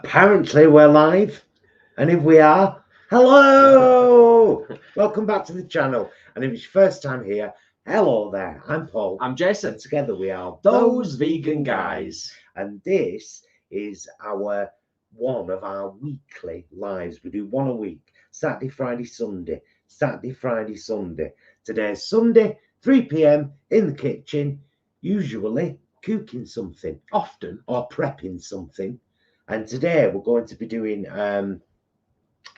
Apparently we're live, and if we are, hello! Welcome back to the channel, and if it's your first time here, hello there, I'm Paul. I'm Jason. And together we are Those Vegan Guys. And this is one of our weekly lives. We do one a week, Saturday, Friday, Sunday, Saturday, Friday, Sunday. Today's Sunday, 3 p.m. in the kitchen, usually cooking something, Often. or prepping something. And today we're going to be doing,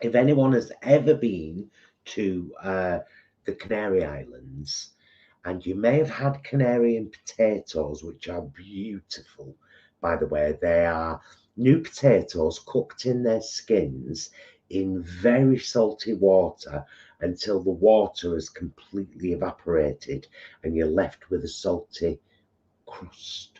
if anyone has ever been to the Canary Islands, and you may have had Canarian potatoes, which are beautiful, by the way. They are new potatoes cooked in their skins in very salty water until the water has completely evaporated and you're left with a salty crust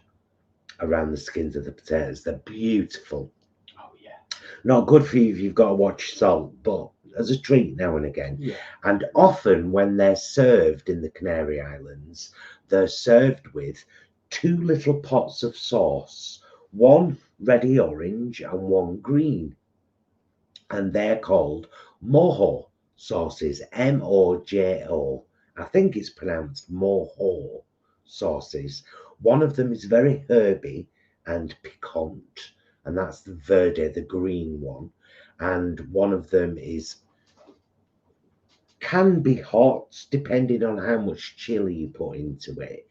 around the skins of the potatoes. They're beautiful. Oh yeah. Not good for you if you've got to watch salt, but as a treat now and again. Yeah. And often when they're served in the Canary Islands, they're served with 2 little pots of sauce, one ready orange and one green. And they're called Mojo sauces, M-O-J-O. I think it's pronounced Mojo sauces. One of them is very herby and piquant, and that's the verde, the green one. And one of them can be hot depending on how much chili you put into it.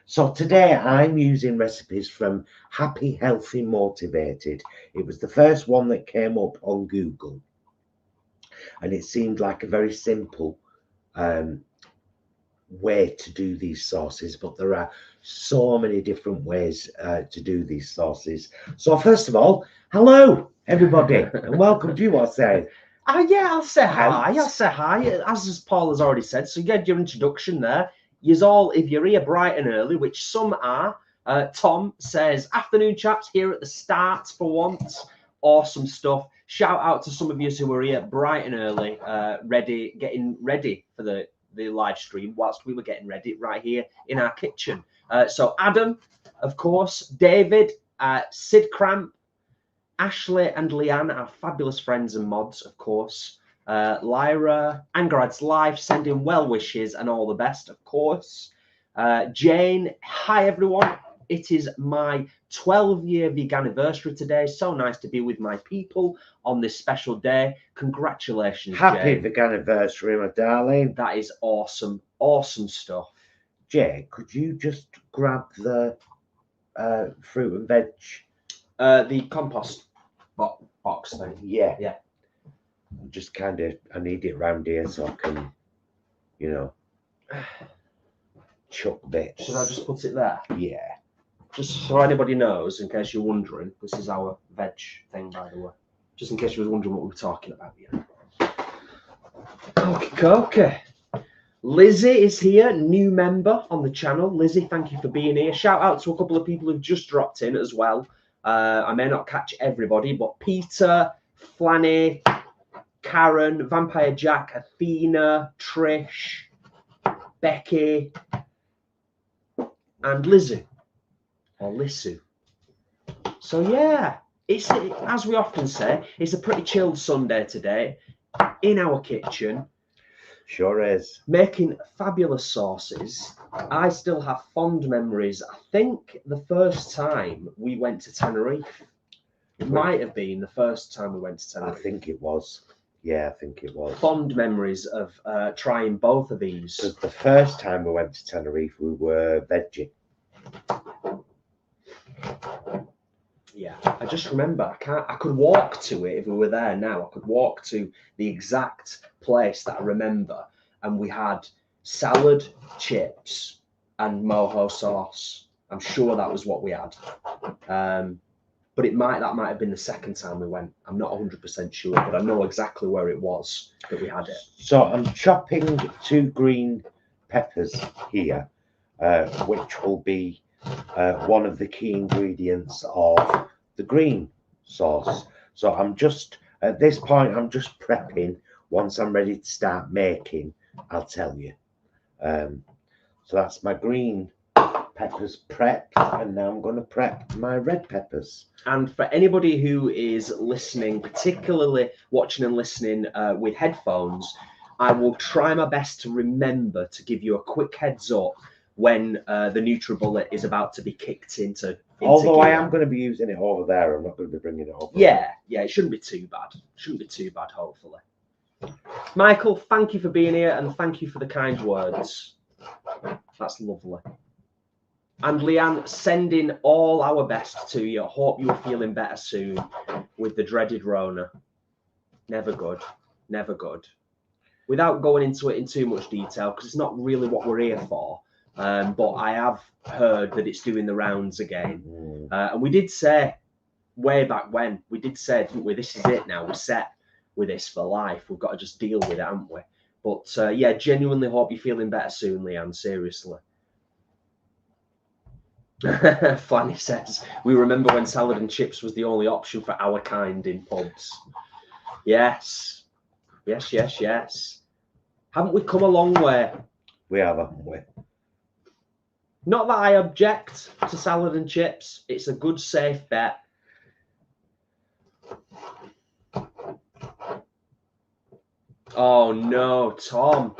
So today I'm using recipes from Happy, Healthy, Motivated. It was the first one that came up on Google, and it seemed like a very simple way to do these sauces, but there are so many different ways to do these sauces. So first of all, hello everybody and welcome to you. I'll say Yeah, I'll say hi. I'll say hi, as Paul has already said. So you get your introduction there. You's all, if you're here bright and early, which some are. Tom says, afternoon chaps, here at the start for once. Awesome stuff. Shout out to some of you who were here bright and early, getting ready for the live stream whilst we were getting ready right here in our kitchen. So Adam, of course, David, Sid Cramp, Ashley and Leanne, our fabulous friends and mods, of course. Lyra, Angharads Life, sending well wishes and all the best, of course. Jane, hi everyone. It is my 12-year veganiversary today. So nice to be with my people on this special day. Congratulations, happy Jane. veganiversary, my darling. That is awesome. Awesome stuff. Jay, could you just grab the fruit and veg? The compost box thing. Yeah. Yeah. Just kind of, I need it round here so I can, you know, chuck bits. Should I just put it there? Yeah. Just so anybody knows, in case you're wondering, this is our veg thing, by the way. Just in case you was wondering what we were talking about here. Okay. Lizzie is here, new member on the channel. Lizzie, thank you for being here. Shout out to a couple of people who've just dropped in as well. I may not catch everybody, but Peter, Flanny, Karen, Vampire Jack, Athena, Trish, Becky, and Lizzie. Or Lissu. So yeah, it's, as we often say, it's a pretty chilled Sunday today in our kitchen. Sure is. Making fabulous sauces. I still have fond memories. I think the first time we went to Tenerife, it might have been the first time we went to Tenerife. I think it was. Yeah, I think it was. Fond memories of trying both of these. Because the first time we went to Tenerife, we were veggie. Yeah, I just remember I could walk to it if we were there now. I could walk to the exact place that I remember, and we had salad, chips, and mojo sauce. I'm sure that was what we had. But that might have been the second time we went. I'm not 100% sure, but I know exactly where it was that we had it. So I'm chopping 2 green peppers here, which will be one of the key ingredients of the green sauce. So I'm just, at this point, I'm just prepping. Once I'm ready to start making, I'll tell you. So that's my green peppers prepped, and now I'm going to prep my red peppers. And for anybody who is listening, particularly watching and listening with headphones, I will try my best to remember to give you a quick heads up when the NutriBullet is about to be kicked into Although I gear. am going to be using it over there, I'm not going to be bringing it over. Yeah, it shouldn't be too bad. Shouldn't be too bad, hopefully. Michael, thank you for being here, and thank you for the kind words. That's lovely. And Leanne, sending all our best to you. Hope you're feeling better soon with the dreaded Rona. Never good. Never good. Without going into it in too much detail, because it's not really what we're here for, but I have heard that it's doing the rounds again. And we did say way back when, we did say, didn't we, this is it now. We're set with this for life. We've got to just deal with it, haven't we? But yeah, genuinely hope you're feeling better soon, Leanne, seriously. Flanny says, we remember when salad and chips was the only option for our kind in pubs. Yes. Yes, yes, yes. Haven't we come a long way? We have, haven't we? Not that I object to salad and chips. It's a good, safe bet. Oh, no, Tom.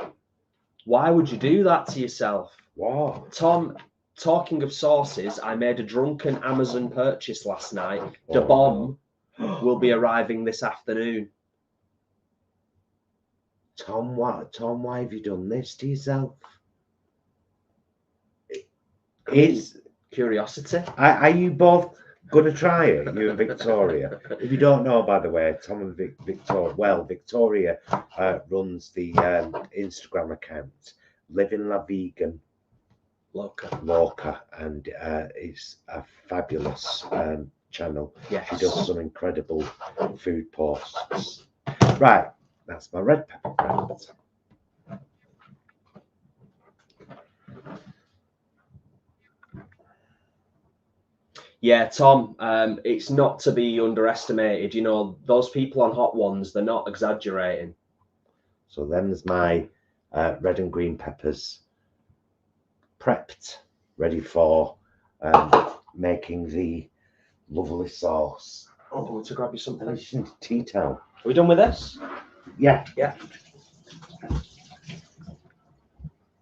Why would you do that to yourself? What? Tom, talking of sauces, I made a drunken Amazon purchase last night. Oh, The bomb will be arriving this afternoon. Tom, what? Tom, why have you done this to yourself? Is curiosity. Are you both going to try it, you and Victoria? If you don't know, by the way, Tom and Victoria runs the Instagram account Living La Vegan Loca, and it's a fabulous channel. Yes. She does some incredible food posts. Right, that's my red pepper prep. Yeah, Tom, it's not to be underestimated. You know, those people on Hot Ones, they're not exaggerating. So them's my red and green peppers prepped, ready for making the lovely sauce. Oh, I want to grab you something. I just need a tea towel. Are we done with this? Yeah. Yeah.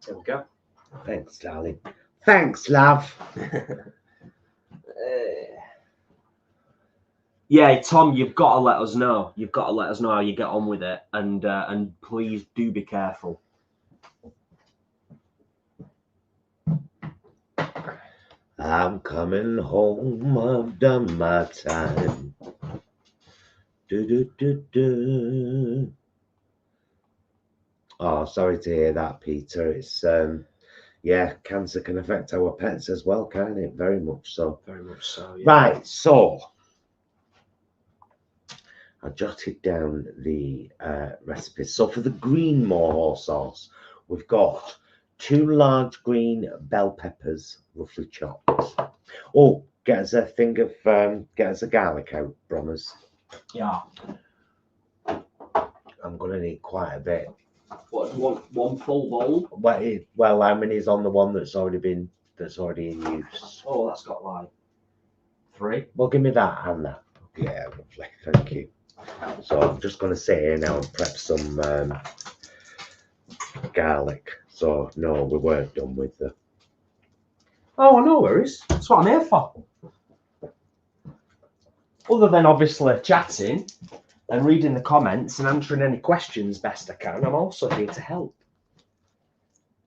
There we go. Thanks, darling. Thanks, love. Yeah, Tom, you've got to let us know. You've got to let us know how you get on with it, and please do be careful. I'm coming home. I've done my time. Do do do do. Oh, sorry to hear that, Peter. It's yeah, cancer can affect our pets as well, can't it? Very much so. Very much so. Yeah. Right, so I jotted down the recipes. So for the green Mojo sauce, we've got 2 large green bell peppers, roughly chopped. Oh, get us a thing of get us a garlic out, Brommers. Yeah. I'm gonna need quite a bit. What, one full bowl? Well, how many is on the one that's already in use? Oh, that's got like 3. Well, give me that and that. Yeah, lovely. Thank you. So I'm just going to sit here now and prep some garlic. So no, we weren't done with the. Oh, no worries. That's what I'm here for. Other than obviously chatting and reading the comments and answering any questions best I can, I'm also here to help.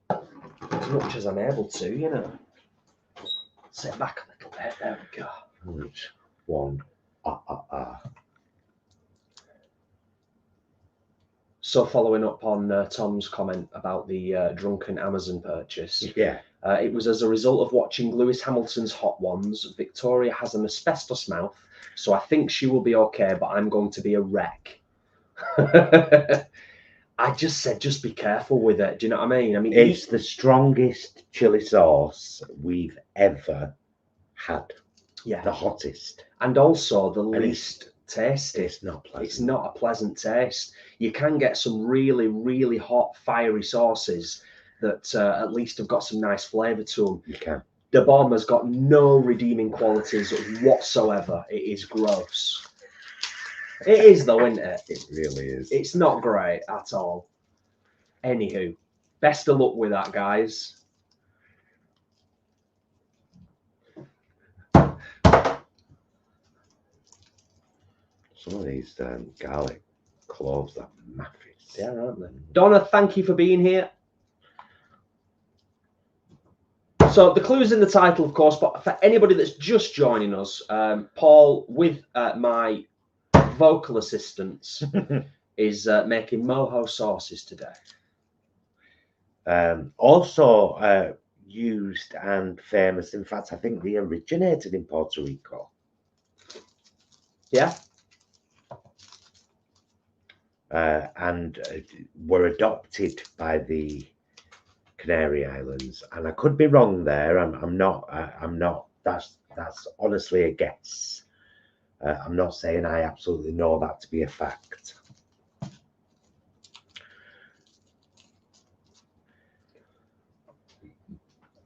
As much as I'm able to, you know. Sit back a little bit. There we go. Which one? So following up on Tom's comment about the drunken Amazon purchase. Yeah. It was as a result of watching Lewis Hamilton's Hot Ones. Victoria has an asbestos mouth, so I think she will be okay, but I'm going to be a wreck. I just said, just be careful with it. Do you know what I mean? I mean, it's the strongest chili sauce we've ever had. Yeah. The hottest. And also the least tasty. It's not pleasant. It's not a pleasant taste. You can get some really, really hot, fiery sauces that at least have got some nice flavour to them. You can. The bomb has got no redeeming qualities whatsoever. It is gross. It is though, isn't it? It really is. It's not great at all. Anywho, best of luck with that, guys. Some of these garlic cloves are massive. Yeah, aren't they? Donna, thank you for being here. So the clue's in the title, of course, but for anybody that's just joining us, Paul, with my vocal assistance, is making Mojo sauces today. Also used and famous. In fact, I think they originated in Puerto Rico. Yeah. And were adopted by the Canary Islands, and I could be wrong there. I'm not. That's honestly a guess. I'm not saying I absolutely know that to be a fact.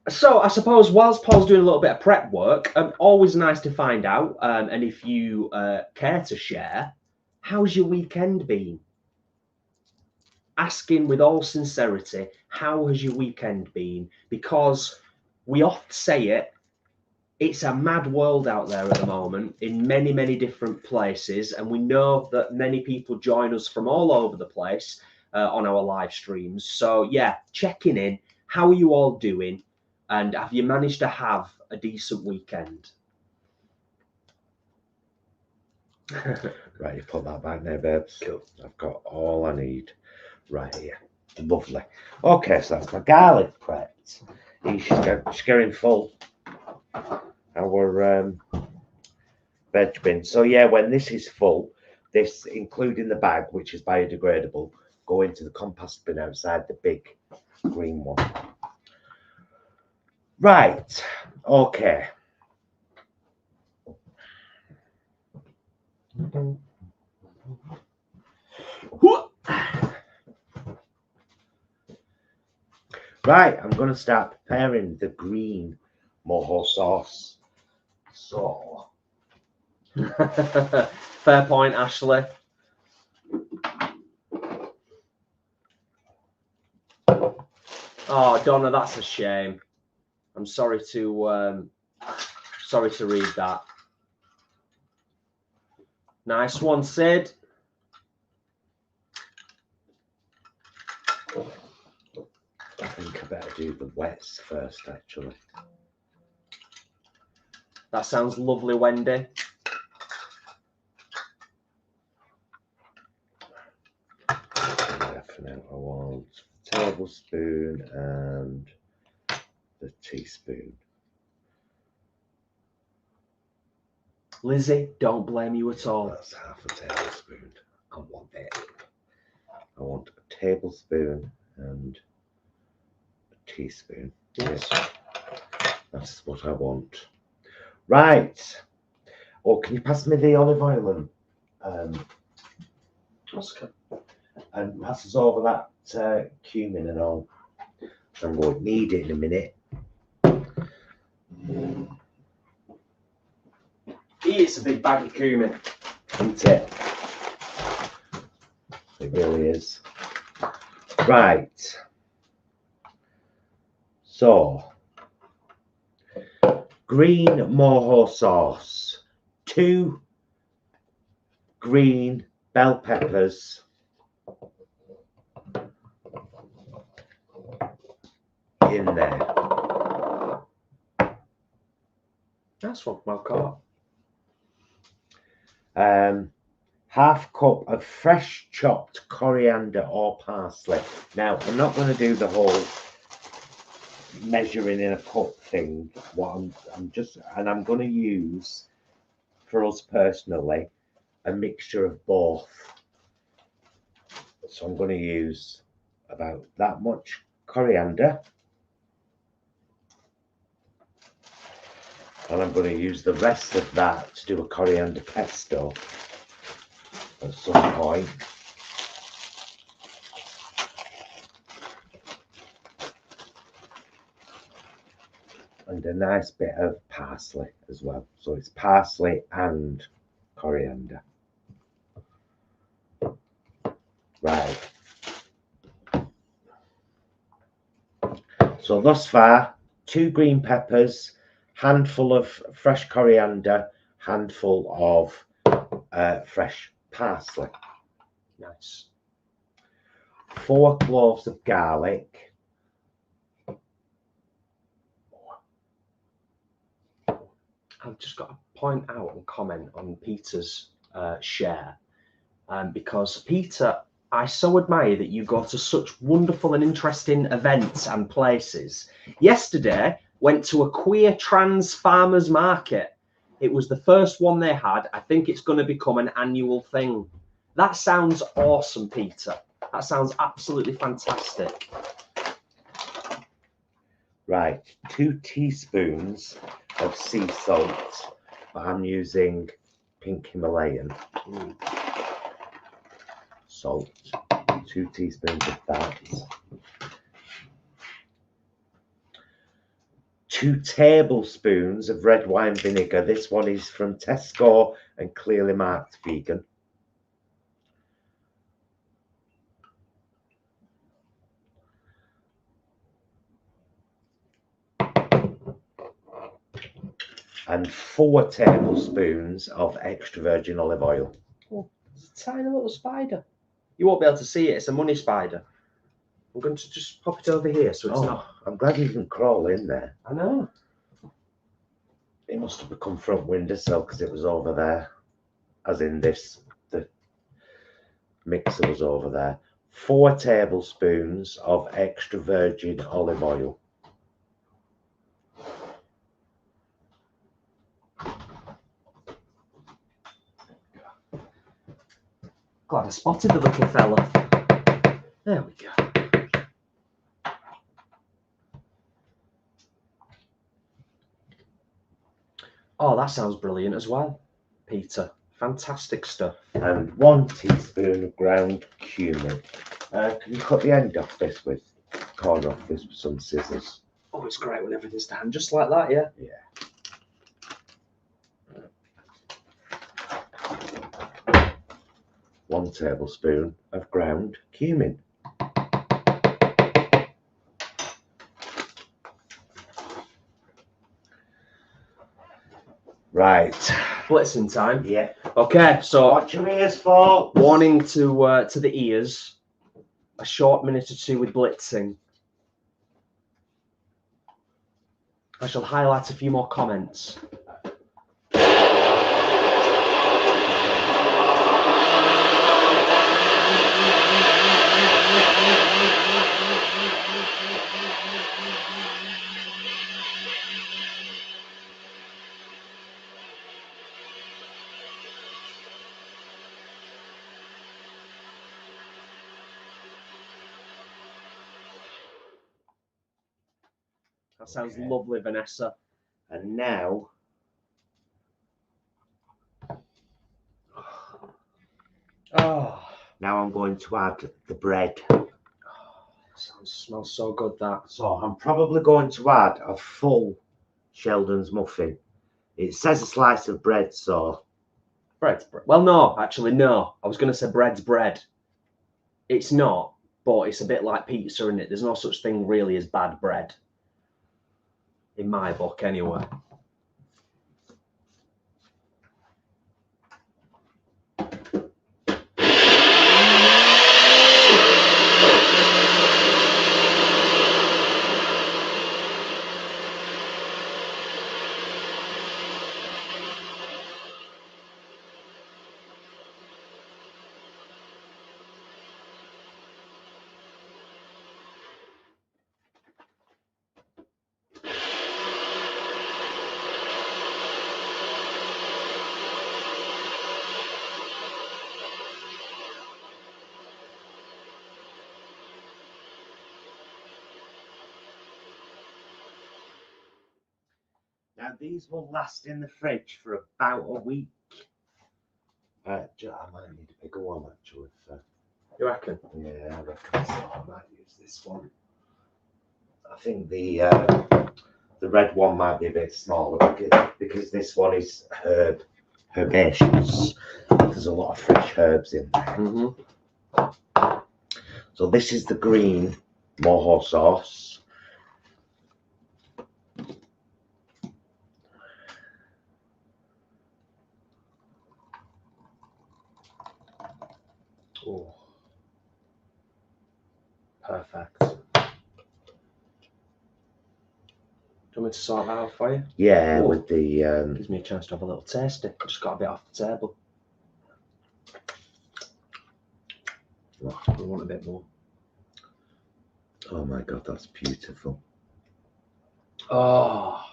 So I suppose whilst Paul's doing a little bit of prep work, always nice to find out. And if you care to share, how's your weekend been? Asking with all sincerity, how has your weekend been? Because we oft say it, it's a mad world out there at the moment in many, many different places. And we know that many people join us from all over the place on our live streams. So yeah, checking in. How are you all doing? And have you managed to have a decent weekend? Right, you put that back there, babes. Cool. I've got all I need right here. Lovely. Okay, so that's my garlic prepped. She's getting full. Our veg bin. So yeah, when this is full, this, including the bag, which is biodegradable, go into the compost bin outside, the big green one. Right. Okay. Right, I'm going to start preparing the green Mojo sauce. So, fair point, Ashley. Oh, Donna, that's a shame. I'm sorry to read that. Nice one, Sid. I think I better do the wets first, actually. That sounds lovely, Wendy. Yeah, for now, I want a tablespoon and the teaspoon. Lizzie, don't blame you at all. That's half a tablespoon. I want it. I want a tablespoon and a teaspoon. Yes. That's what I want. Right. Oh, can you pass me the olive oil and pass us over that cumin and all? I'm going to need it in a minute. It's a big bag of cumin. Isn't it? It really is. Right. So, green Mojo sauce, 2 green bell peppers, in there. That's one well caught. Half cup of fresh chopped coriander or parsley. Now, I'm not going to do the whole measuring in a cup thing. What I'm going to use, for us personally, a mixture of both. So I'm going to use about that much coriander, and I'm going to use the rest of that to do a coriander pesto at some point. And a nice bit of parsley as well. So it's parsley and coriander. Right. So thus far, 2 green peppers, handful of fresh coriander, handful of fresh parsley. Nice. 4 cloves of garlic. I've just got to point out and comment on Peter's share, because Peter, I so admire that you go to such wonderful and interesting events and places. Yesterday, went to a queer trans farmers market. It was the first one they had. I think it's going to become an annual thing. That sounds awesome, Peter. That sounds absolutely fantastic. Right, 2 teaspoons of sea salt, but I'm using pink Himalayan salt. 2 teaspoons of that. 2 tablespoons of red wine vinegar. This one is from Tesco and clearly marked vegan. And 4 tablespoons of extra virgin olive oil. Oh, it's a tiny little spider. You won't be able to see it. It's a money spider. I'm going to just pop it over here so it's not. I'm glad you can crawl in there. I know. It must have become front windowsill because it was over there. As in this, the mixer was over there. 4 tablespoons of extra virgin olive oil. Glad I spotted the little fella. There we go. Oh, that sounds brilliant as well, Peter. Fantastic stuff. And 1 teaspoon of ground cumin. Can you cut the end off this with corner off this with some scissors? Oh, it's great when everything's done just like that, yeah? Yeah. 1 tablespoon of ground cumin. Right. Blitzing time. Yeah. Okay, so Watch your ears, folks. warning to the ears. A short minute or 2 with blitzing. I shall highlight a few more comments. That sounds lovely, Vanessa. And now, now I'm going to add the bread. Smells so good, that. So I'm probably going to add a full Sheldon's muffin. It says a slice of bread, so. Bread's bread. Well, no, actually, no. I was going to say bread's bread. It's not, but it's a bit like pizza, isn't it? There's no such thing really as bad bread. In my book, anyway. Now these will last in the fridge for about a week. I might need a bigger one actually. You reckon? Yeah, I reckon so. I might use this one. I think the The red one might be a bit smaller because this one is herbaceous. There's a lot of fresh herbs in there. So this is the green Mojo sauce. Oh, perfect. Do you want me to sort that out for you? Yeah, with the gives me a chance to have a little taste. I just got a bit off the table. We want a bit more. Oh my god, that's beautiful. Oh,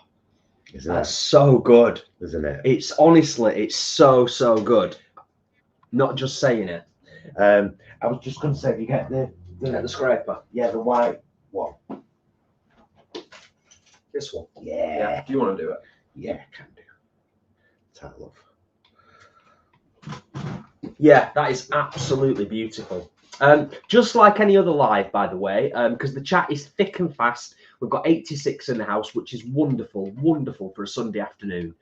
isn't that's it? so good, Isn't it? It's honestly, it's so good. Not just saying it. I was just going to say, if you get the scraper. Yeah, the white one. This one. Yeah. Do you want to do it? Yeah, can do. Tight love. Yeah, that is absolutely beautiful. Just like any other live, by the way, because the chat is thick and fast. We've got 86 in the house, which is wonderful, wonderful for a Sunday afternoon.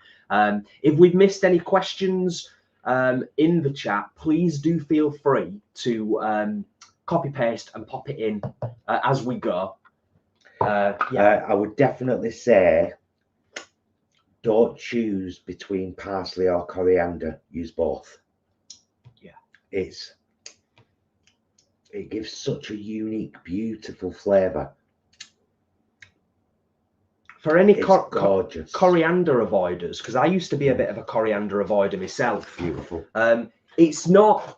If we've missed any questions in the chat, please do feel free to copy paste and pop it in as we go. I would definitely say don't choose between parsley or coriander. Use both. Yeah, it gives such a unique, beautiful flavour. For any gorgeous coriander avoiders, because I used to be a bit of a coriander avoider myself. Beautiful. It's not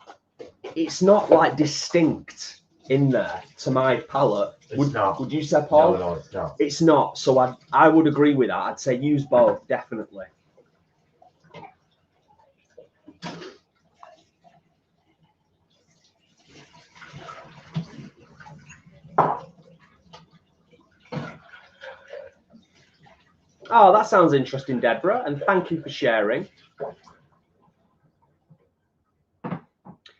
like distinct in there to my palate. Would you say, Paul? No, it's not. It's not. So I would agree with that. I'd say use both, definitely. Oh, that sounds interesting, Deborah, and thank you for sharing.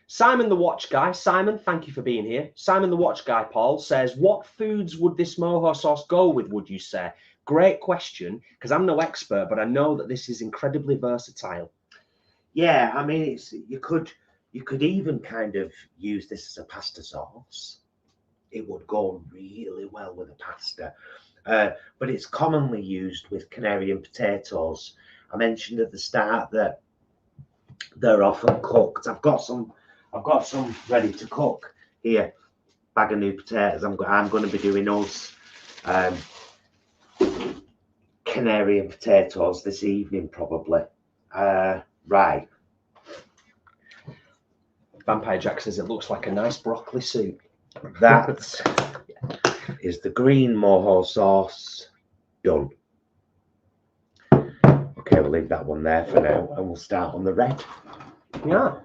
Simon the Watch Guy, Simon, thank you for being here. Simon the Watch Guy, Paul, says, what foods would this Mojo sauce go with, would you say? Great question, because I'm no expert, but I know that this is incredibly versatile. Yeah, I mean, you could even kind of use this as a pasta sauce. It would go really well with a pasta. But it's commonly used with Canarian potatoes. I mentioned at the start that they're often cooked. I've got some ready to cook here. Bag of new potatoes. I'm going to be doing those Canarian potatoes this evening probably. Right. Vampire Jack says it looks like a nice broccoli soup. That is the green Mojo sauce done. Okay, we'll leave that one there for now, and we'll start on the red. Yeah.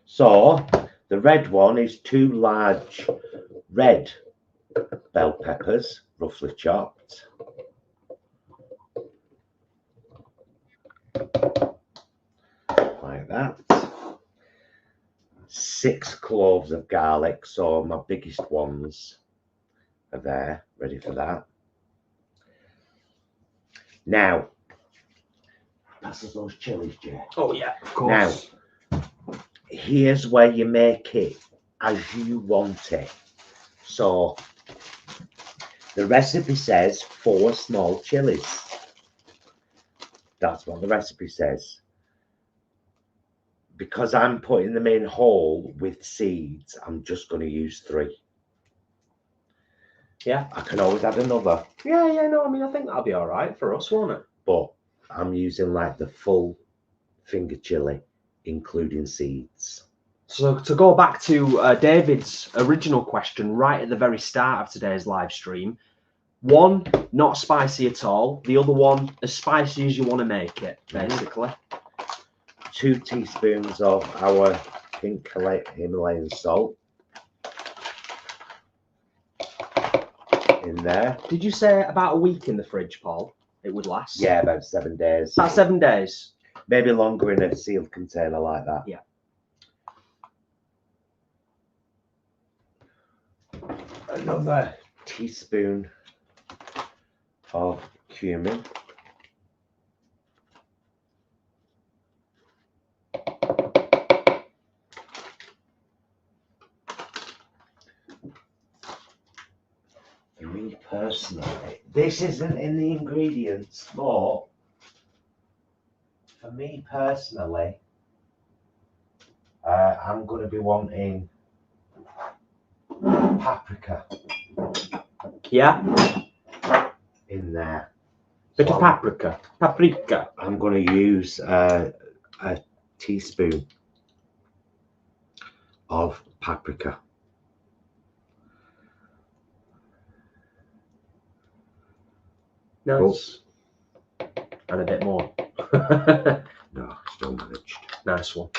So the red one is 2 large red bell peppers, roughly chopped. Like that. 6 cloves of garlic, so my biggest ones are there, ready for that. Now, pass us those chilies, Jay. Oh yeah, of course. Now, here's where you make it as you want it. So, the recipe says 4 small chilies. That's what the recipe says. Because I'm putting them in whole with seeds, I'm just going to use 3. Yeah. I can always add another. Yeah, no, I mean, I think that'll be all right for us, won't it? But I'm using like the full finger chili, including seeds. So to go back to David's original question right at the very start of today's live stream, 1, not spicy at all. The other one, as spicy as you want to make it, basically. 2 teaspoons of our pink Himalayan salt in there. Did you say about a week in the fridge, Paul? It would last? Yeah, about 7 days. About 7 days. Maybe longer in a sealed container like that. Yeah. another teaspoon of cumin. For me personally, this isn't in the ingredients, but for me personally, I'm going to be wanting paprika. Yeah. In there. Bit of paprika. Paprika. I'm going to use a teaspoon of paprika. Nice. Oh. And a bit more. No, still managed. Nice one.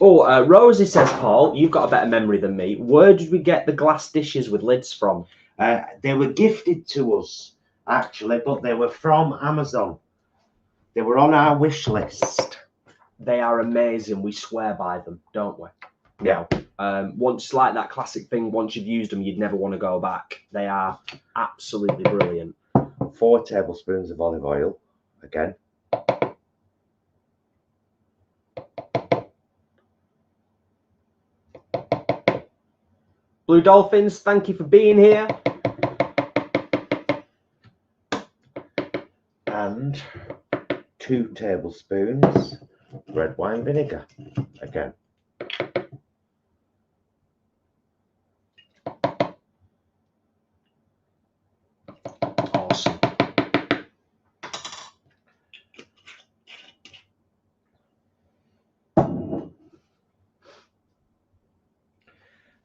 Oh, Rosie says, Paul, you've got a better memory than me. Where did we get the glass dishes with lids from? They were gifted to us, actually, but they were from Amazon. They were on our wish list. They are amazing. We swear by them, don't we? Yeah. Once, like that classic thing, once you've used them, you'd never want to go back. They are absolutely brilliant. 4 tablespoons of olive oil, again. Blue Dolphins, thank you for being here. And 2 tablespoons red wine vinegar, again. Awesome.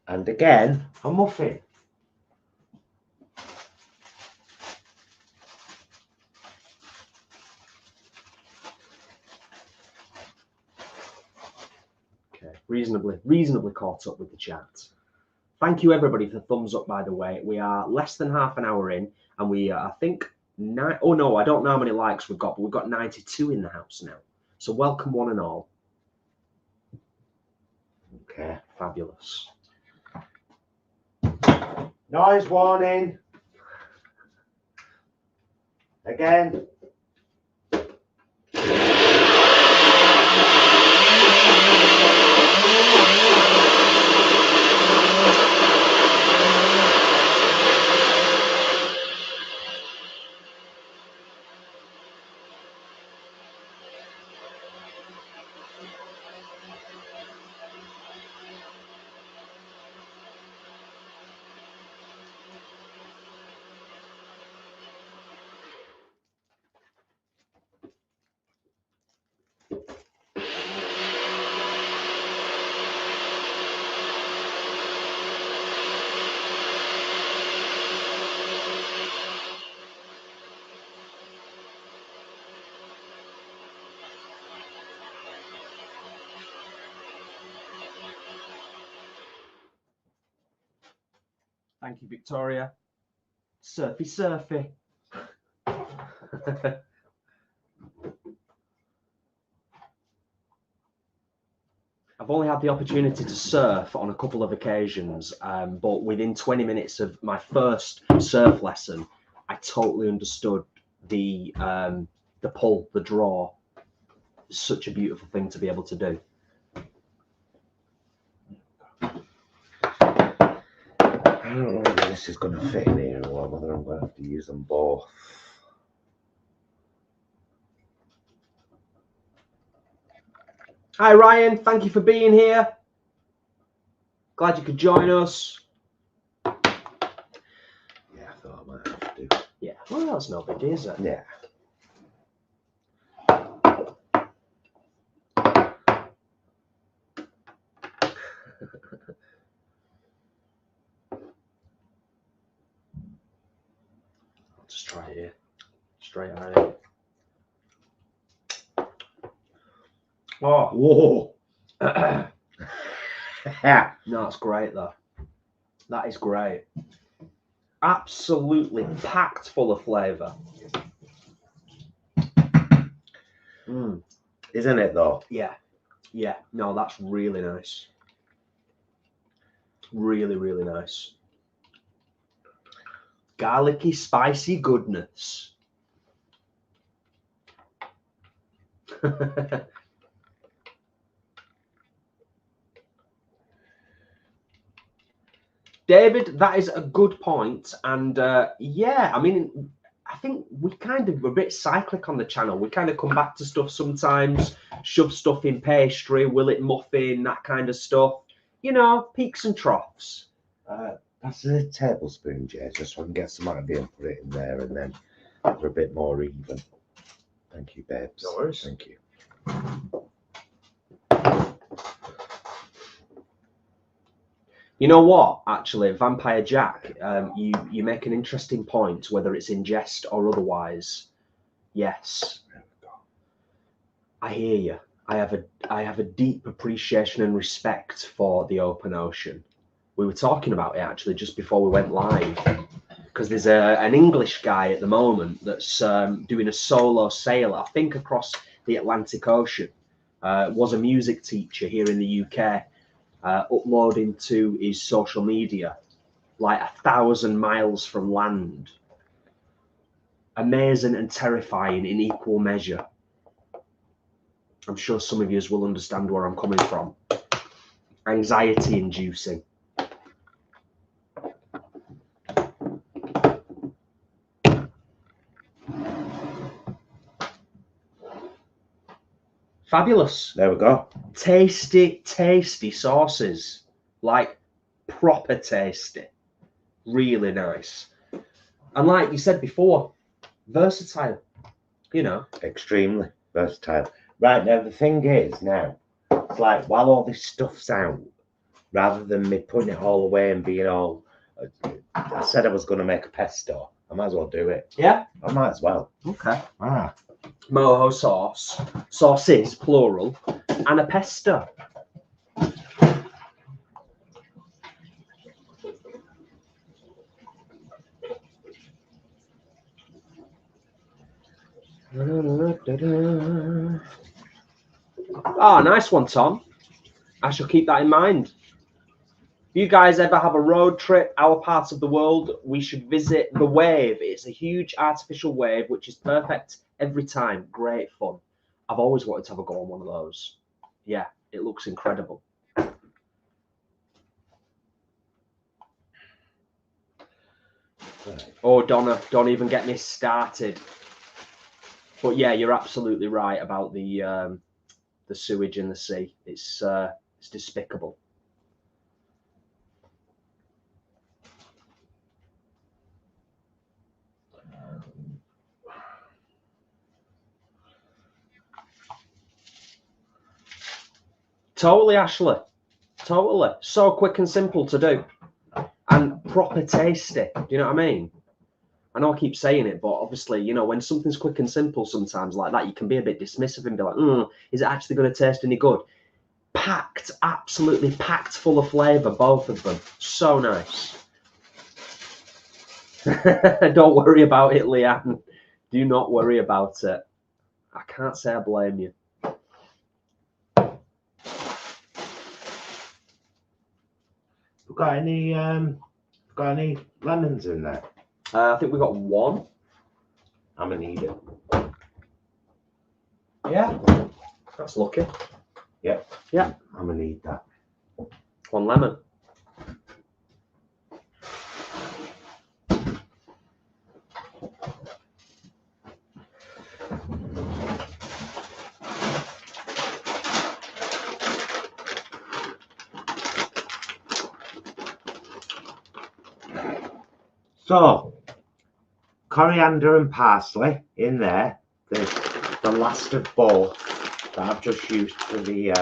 And again, a muffin. Okay, reasonably caught up with the chat. Thank you everybody for the thumbs up, by the way. We are less than half an hour in, and we I think oh no, I don't know how many likes we've got, but we've got 92 in the house now. So welcome one and all. Okay, fabulous. Noise warning. Again. Thank you, Victoria. Surfy, surfy. I've only had the opportunity to surf on a couple of occasions, but within 20 minutes of my first surf lesson, I totally understood the pull, the draw. It's such a beautiful thing to be able to do. I don't know whether this is going to fit in here or whether I'm going to have to use them both. Hi Ryan, thank you for being here. Glad you could join us. Yeah, I thought I might have to. Yeah, well, that's no big, is it? Yeah. I'll just try it here. Straight at it. Oh, Whoa. No, it's great though. That is great. Absolutely packed full of flavour. Isn't it though? Yeah. Yeah. No, that's really nice. Really, really nice. Garlicky, spicy goodness. David, that is a good point. And yeah, I mean, I think we kind of, we're a bit cyclic on the channel. We kind of come back to stuff sometimes, shove stuff in pastry, will it muffin, that kind of stuff. You know, peaks and troughs. That's a tablespoon, Jay, just so I can get some out of it and put it in there, and then for a bit more even. Thank you, babes. No worries. Thank you. You know what? Actually, Vampire Jack, you make an interesting point, whether it's in jest or otherwise. Yes, I hear you. I have a deep appreciation and respect for the open ocean. We were talking about it actually just before we went live, because there's an English guy at the moment that's doing a solo sail, I think, across the Atlantic Ocean. Was a music teacher here in the UK. Uploading to his social media, like 1,000 miles from land. Amazing and terrifying in equal measure. I'm sure some of you will understand where I'm coming from. Anxiety inducing. Fabulous. There we go. Tasty, tasty sauces. Like proper tasty. Really nice. And like you said before, versatile. You know. Extremely versatile. Right, now the thing is now, it's like while all this stuff's out, rather than me putting it all away and being all, I said I was going to make a pesto. I might as well do it. Yeah. I might as well. Okay. Mojo sauce, sauces plural, and a pesto. Oh, nice one, Tom. I shall keep that in mind. If you guys ever have a road trip, our part of the world, we should visit the wave. It's a huge artificial wave, which is perfect every time. Great fun. I've always wanted to have a go on one of those. Yeah, it looks incredible. Oh, Donna, don't even get me started. But yeah, you're absolutely right about the sewage in the sea. It's despicable. Totally, Ashley. Totally. So quick and simple to do. And proper tasty. Do you know what I mean? I know I keep saying it, but obviously, you know, when something's quick and simple sometimes like that, you can be a bit dismissive and be like, is it actually going to taste any good? Packed, absolutely packed full of flavour, both of them. So nice. Don't worry about it, Leanne. Do not worry about it. I can't say I blame you. Got any lemons in there? I think we got one. I'm gonna need it. Yeah, that's lucky. Yep. Yeah. I'm gonna need that. One lemon. So, coriander and parsley in there. The last of both that I've just used for the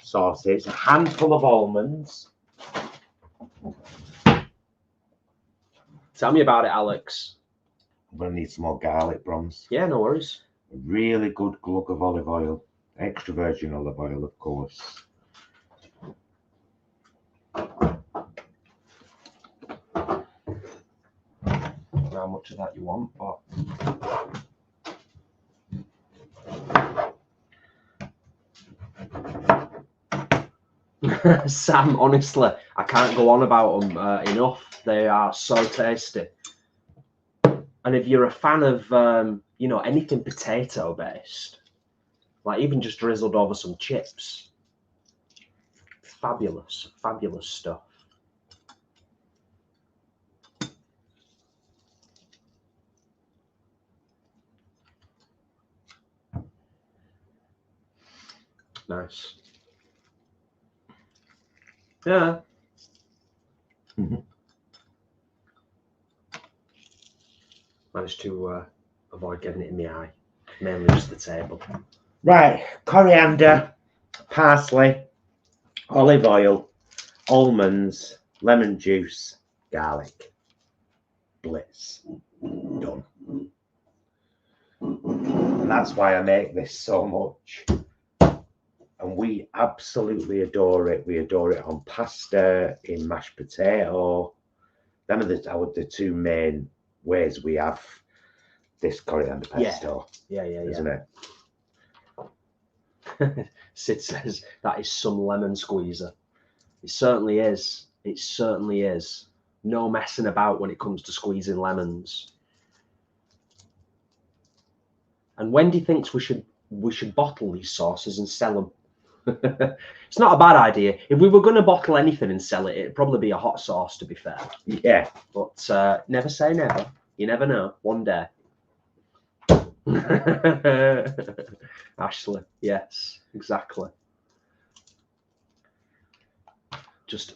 sauces. A handful of almonds. Tell me about it, Alex. I'm going to need some more garlic, Broms. Yeah, no worries. A really good glug of olive oil. Extra virgin olive oil, of course. How much of that you want, but Sam, honestly, I can't go on about them enough. They are so tasty. And if you're a fan of, you know, anything potato based, like even just drizzled over some chips, fabulous, fabulous stuff. Nice. Yeah. Managed to avoid getting it in the eye, mainly just the table. Right, coriander, parsley, olive oil, almonds, lemon juice, garlic. Blitz. Done. And that's why I make this so much. And we absolutely adore it. We adore it on pasta, in mashed potato. Them are the two main ways we have this coriander pesto. Yeah. Isn't it? Sid says that is some lemon squeezer. It certainly is. It certainly is. No messing about when it comes to squeezing lemons. And Wendy thinks we should bottle these sauces and sell them. It's not a bad idea. If we were going to bottle anything and sell it, it'd probably be a hot sauce, to be fair. Yeah. But never say never. You never know. One day. Ashley, yes, exactly. Just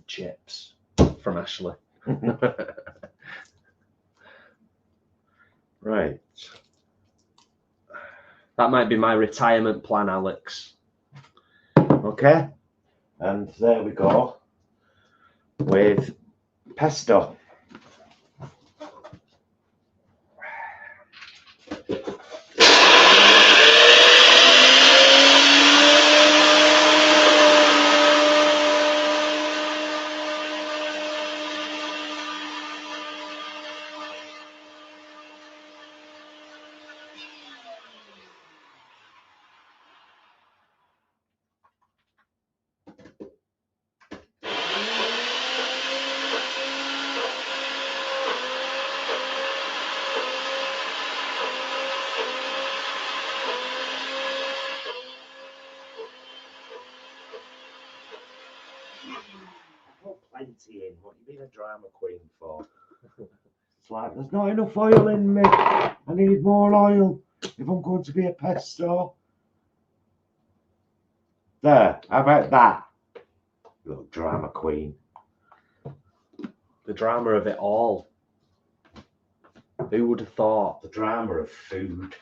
chips from Ashley. Right. That might be my retirement plan, Alex. Okay. And there we go with pesto. Plenty in. What you being a drama queen for? It's like there's not enough oil in me. I need more oil if I'm going to be a pesto. There, how about that? Little drama queen. The drama of it all. Who would have thought? The drama of food.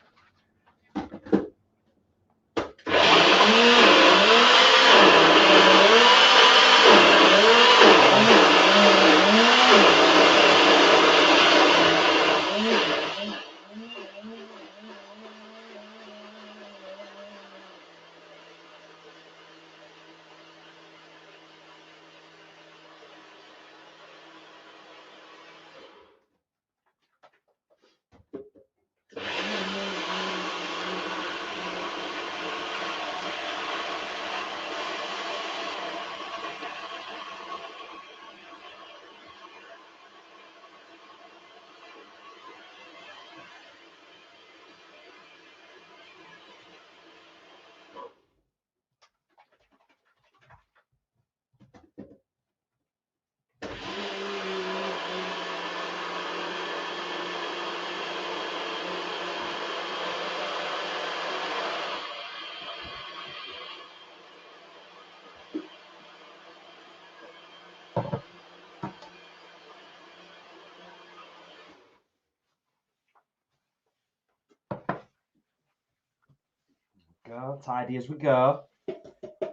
Go, tidy as we go.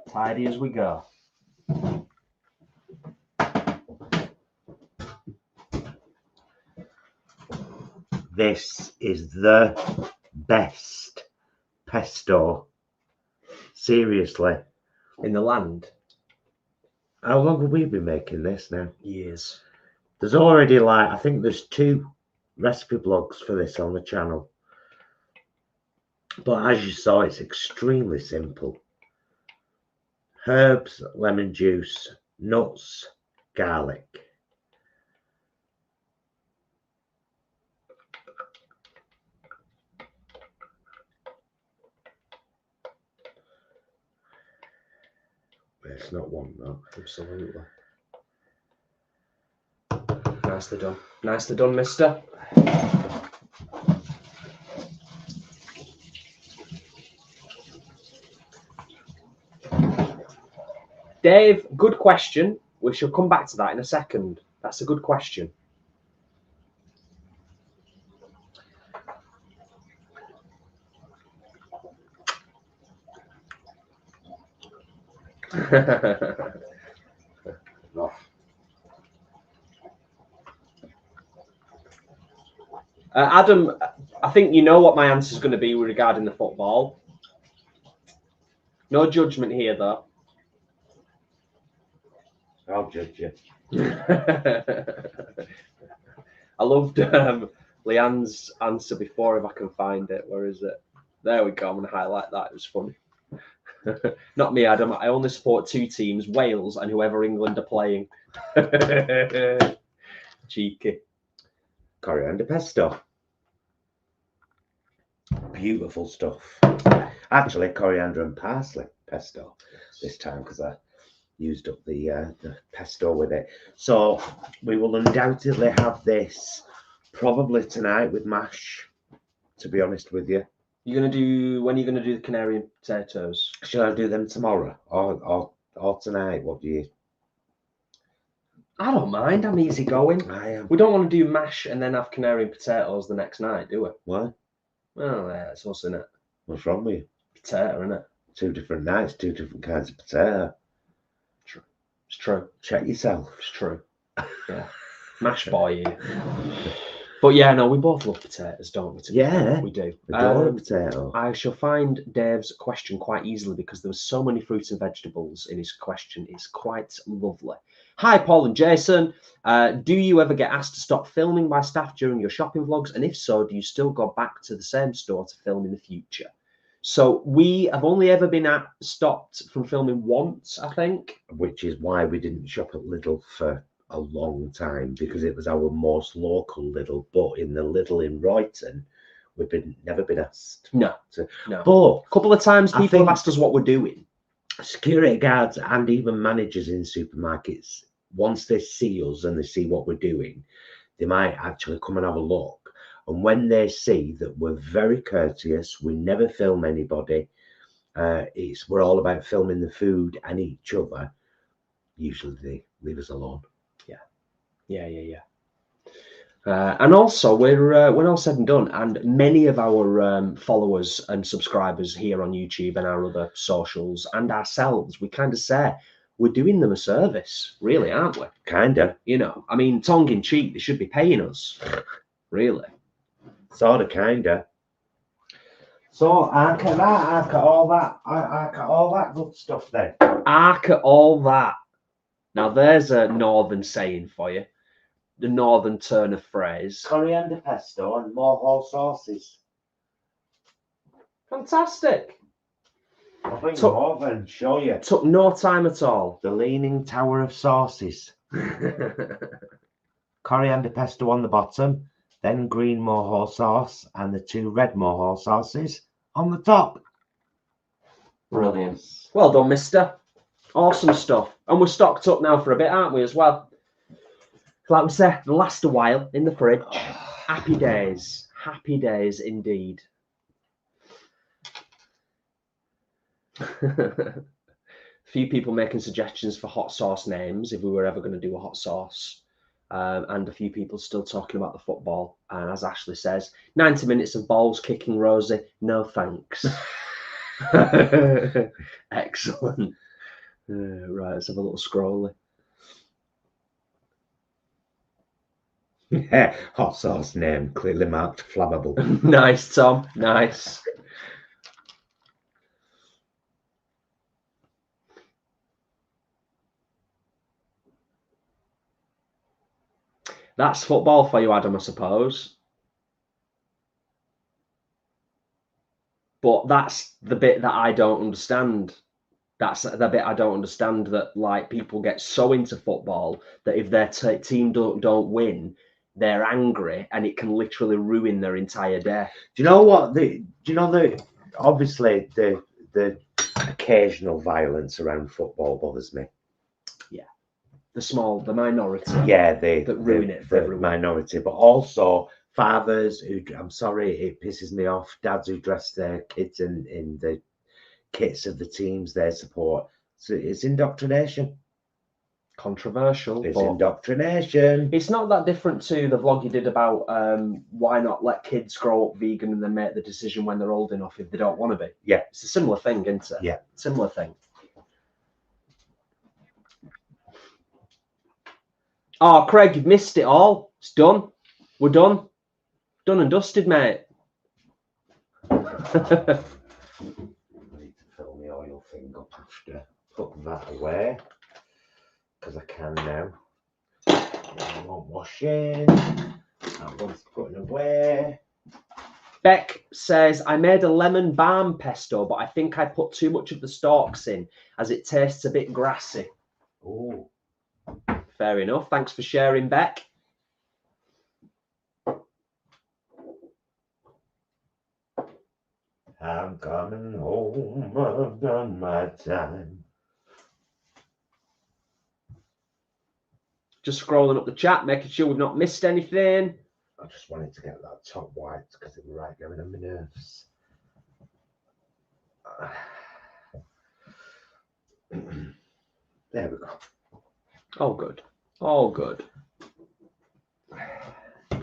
Tidy as we go. This is the best pesto. Seriously. In the land. How long have we been making this now? Years. There's already I think there's 2 recipe blogs for this on the channel. But as you saw, it's extremely simple. herbs, lemon juice, nuts, garlic. It's not one though. Absolutely. Nicely done. Nicely done, mister. Dave, good question. We shall come back to that in a second. That's a good question. Adam, I think you know what my answer is going to be regarding the football. No judgment here, though. I'll judge you. I loved Leanne's answer before, if I can find it. Where is it? There we go. I'm going to highlight that. It was funny. Not me, Adam. I only support two teams, Wales and whoever England are playing. Cheeky. Coriander pesto. Beautiful stuff. Actually, coriander and parsley pesto this time because I used up the pesto with it. So we will undoubtedly have this probably tonight with mash, to be honest with you. You're gonna do, when are you gonna do the Canarian potatoes? Shall I do them tomorrow or tonight? What do you? I don't mind. I'm easy going. I am. We don't want to do mash and then have Canarian potatoes the next night, do we? What? Well, yeah, it's us, isn't it? What's wrong with you? Potato, isn't it? 2 different nights, 2 different kinds of potato. True. It's true. Check yourself. It's true. Yeah. Mash boy. But yeah, no, we both love potatoes, don't we? Yeah, we do. Adore a potato. I shall find Dave's question quite easily because there were so many fruits and vegetables in his question. It's quite lovely. Hi, Paul and Jason. Do you ever get asked to stop filming by staff during your shopping vlogs? And if so, do you still go back to the same store to film in the future? So we have only ever been stopped from filming once, I think. Which is why we didn't shop at Lidl for a long time, because it was our most local Lidl. But in the Lidl in Royton, we've never been asked. No. But a couple of times people have asked us what we're doing. Security guards and even managers in supermarkets, once they see us and they see what we're doing, they might actually come and have a look. And when they see that we're very courteous, we never film anybody, we're all about filming the food and each other, usually they leave us alone. Yeah. And also, when all said and done, and many of our followers and subscribers here on YouTube and our other socials and ourselves, we kind of say we're doing them a service, really, aren't we? Kinda. You know, I mean, tongue in cheek, they should be paying us, really. Sorta, kinda. So I cut all that good stuff then. I cut all that. Now there's a northern saying for you. The northern turn of phrase. Coriander pesto and Mojo sauces. Fantastic. I'll bring them over and show you. Took no time at all. The Leaning Tower of Sauces. Coriander pesto on the bottom, then green Mojo sauce and the 2 red Mojo sauces on the top. Brilliant. Well done, mister. Awesome stuff. And we're stocked up now for a bit, aren't we, as well? Like we said, they'll last a while in the fridge. Happy days. Happy days indeed. A few people making suggestions for hot sauce names if we were ever going to do a hot sauce. And a few people still talking about the football. And as Ashley says, 90 minutes of balls kicking, Rosie. No thanks. Excellent. Right, let's have a little scroll. Yeah, hot sauce name clearly marked flammable. Nice, Tom. Nice. That's football for you, Adam, I suppose. But that's the bit that I don't understand. That's the bit I don't understand, that like people get so into football that if their team don't win, they're angry and it can literally ruin their entire day. Do you know what? Obviously the occasional violence around football bothers me. Yeah, the minority. Yeah, that ruin it for everyone. Minority, but also fathers who, I'm sorry, it pisses me off. Dads who dress their kids in the kits of the teams they support. So it's indoctrination. Controversial. It's indoctrination. It's not that different to the vlog you did about why not let kids grow up vegan and then make the decision when they're old enough if they don't want to be. Yeah. It's a similar thing, isn't it? Yeah. Similar thing. Oh, Craig, you've missed it all. It's done. We're done. Done and dusted, mate. I need to fill my oil thing up after. Put that away. Because I can now. I won't wash in. That one's putting away. Beck says, I made a lemon balm pesto, but I think I put too much of the stalks in as it tastes a bit grassy. Oh. Fair enough. Thanks for sharing, Beck. I'm coming home. I've done my time. Just scrolling up the chat, making sure we've not missed anything. I just wanted to get that top white because it was right going on my nerves. There we go. Oh, good. Oh, good.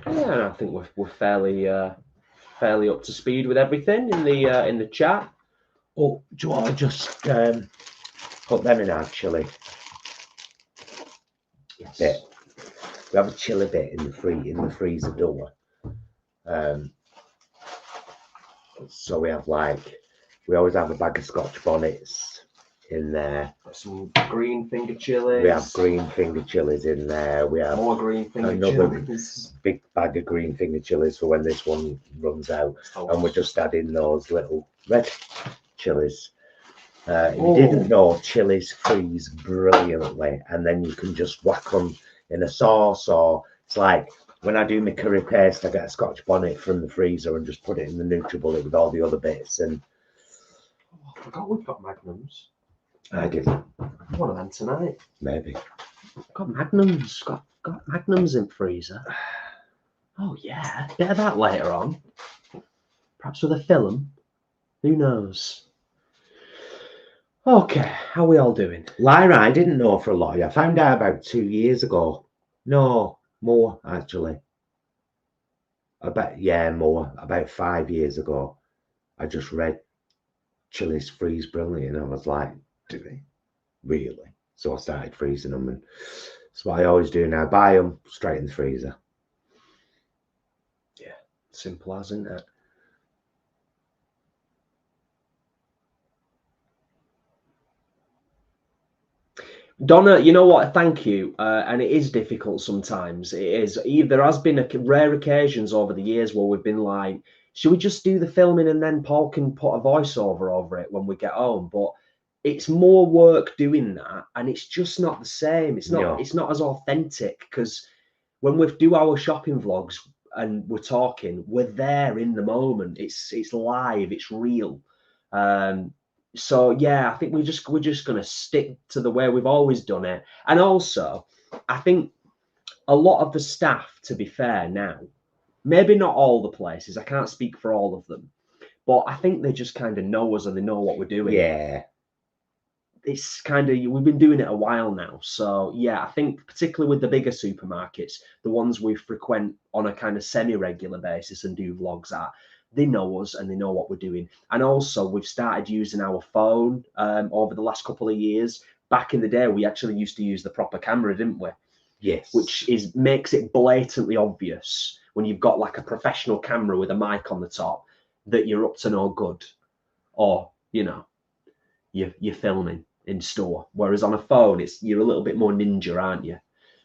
Yeah, I think we're fairly up to speed with everything in the chat. Oh, do you want to just put them in our chilli? Yes. Bit. We have a chilli bit in the freezer door. So we always have a bag of Scotch bonnets in there. Got some green finger chilies. We have green finger chilies in there. We have more green finger chilies. Big bag of green finger chilies for when this one runs out. And we're just adding those little red chilies. If you didn't know, chilies freeze brilliantly, and then you can just whack them in a sauce, or it's like when I do my curry paste, I get a Scotch bonnet from the freezer and just put it in the NutriBullet with all the other bits. And I forgot we've got Magnums. I did. One of them tonight. Maybe. Got Magnums. Got Magnums in freezer. Oh yeah, bit of that later on. Perhaps with a film. Who knows? Okay, how are we all doing? Lyra, I didn't know for a lot of you. I found out about 2 years ago. No, more actually. More. About 5 years ago. I just read chilies freeze brilliantly, and I was like, do they? Really? So I started freezing them, and that's what I always do now. Buy them straight in the freezer. Yeah, simple as, isn't it? Donna, you know what? Thank you. And it is difficult sometimes. It is. There has been rare occasions over the years where we've been like, should we just do the filming and then Paul can put a voiceover over it when we get home? But it's more work doing that, and it's just not the same. It's not. No. It's not as authentic, because when we do our shopping vlogs and we're talking, we're there in the moment. It's live. It's real. So yeah, I think we're just going to stick to the way we've always done it. And also, I think a lot of the staff, to be fair now, maybe not all the places, I can't speak for all of them, but I think they just kind of know us and they know what we're doing. Yeah. It's kind of, we've been doing it a while now. So yeah, I think particularly with the bigger supermarkets, the ones we frequent on a kind of semi-regular basis and do vlogs at, they know us and they know what we're doing. And also we've started using our phone over the last couple of years. Back in the day, we actually used to use the proper camera, didn't we? Yes. Which makes it blatantly obvious when you've got like a professional camera with a mic on the top that you're up to no good, or, you know, you're filming in store. Whereas on a phone, you're a little bit more ninja, aren't you?